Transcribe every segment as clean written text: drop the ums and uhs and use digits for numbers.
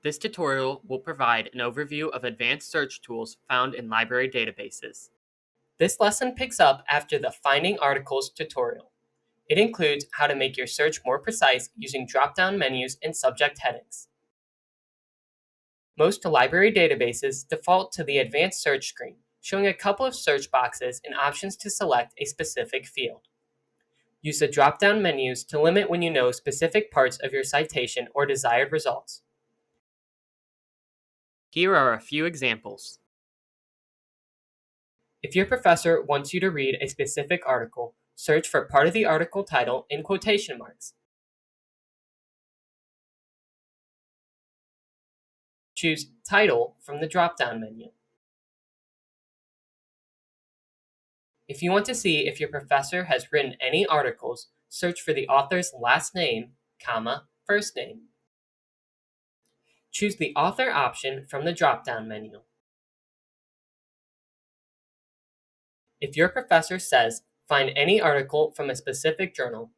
This tutorial will provide an overview of advanced search tools found in library databases. This lesson picks up after the Finding Articles tutorial. It includes how to make your search more precise using drop-down menus and subject headings. Most library databases default to the advanced search screen, showing a couple of search boxes and options to select a specific field. Use the drop-down menus to limit when you know specific parts of your citation or desired results. Here are a few examples. If your professor wants you to read a specific article, search for part of the article title in quotation marks. Choose Title from the drop-down menu. If you want to see if your professor has written any articles, search for the author's last name, first name. Choose the Author option from the drop-down menu. If your professor says, find any article from a specific journal,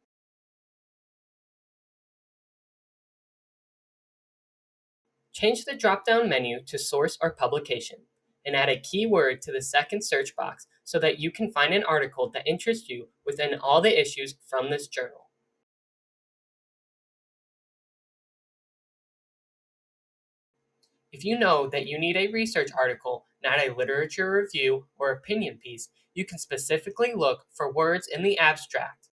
change the drop-down menu to Source or Publication, and add a keyword to the second search box so that you can find an article that interests you within all the issues from this journal. If you know that you need a research article, not a literature review or opinion piece, you can specifically look for words in the abstract.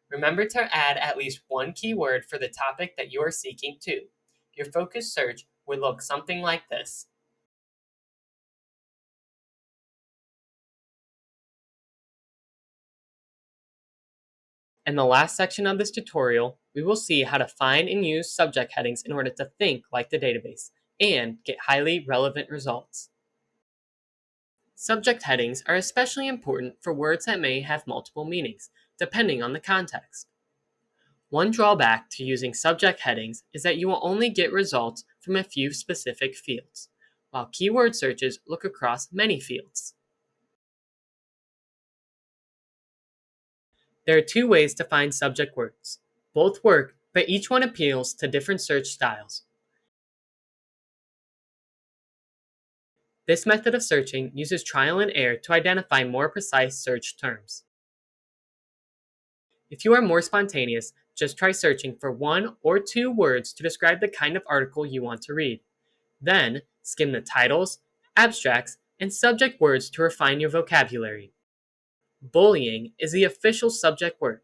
Remember to add at least one keyword for the topic that you are seeking too. Your focused search would look something like this. In the last section of this tutorial, we will see how to find and use subject headings in order to think like the database and get highly relevant results. Subject headings are especially important for words that may have multiple meanings, depending on the context. One drawback to using subject headings is that you will only get results from a few specific fields, while keyword searches look across many fields. There are two ways to find subject words. Both work, but each one appeals to different search styles. This method of searching uses trial and error to identify more precise search terms. If you are more spontaneous, just try searching for one or two words to describe the kind of article you want to read. Then, skim the titles, abstracts, and subject words to refine your vocabulary. Bullying is the official subject word,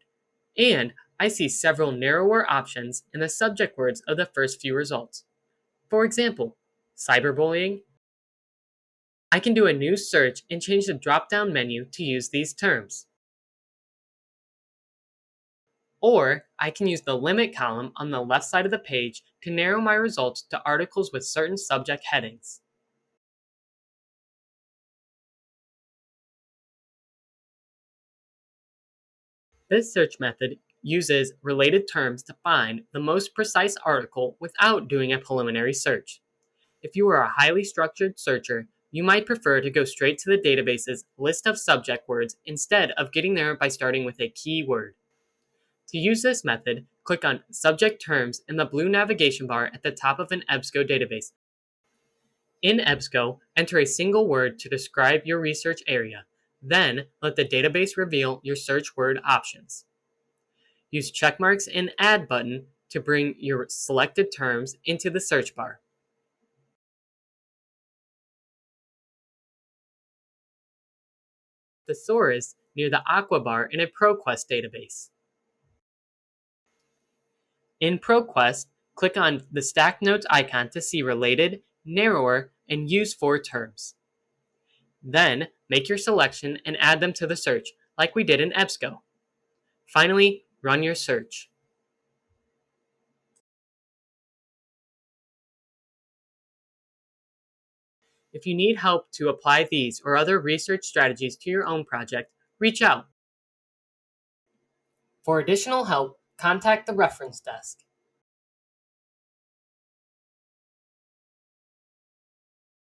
and I see several narrower options in the subject words of the first few results. For example, cyberbullying. I can do a new search and change the drop-down menu to use these terms. Or I can use the limit column on the left side of the page to narrow my results to articles with certain subject headings. This search method uses related terms to find the most precise article without doing a preliminary search. If you are a highly structured searcher, you might prefer to go straight to the database's list of subject words instead of getting there by starting with a keyword. To use this method, click on Subject Terms in the blue navigation bar at the top of an EBSCO database. In EBSCO, enter a single word to describe your research area. Then, let the database reveal your search word options. Use checkmarks and Add button to bring your selected terms into the search bar. Thesaurus near the aqua bar in a ProQuest database. In ProQuest, click on the Stack Notes icon to see related, narrower, and used for terms. Then, make your selection and add them to the search, like we did in EBSCO. Finally, run your search. If you need help to apply these or other research strategies to your own project, reach out. For additional help, contact the reference desk.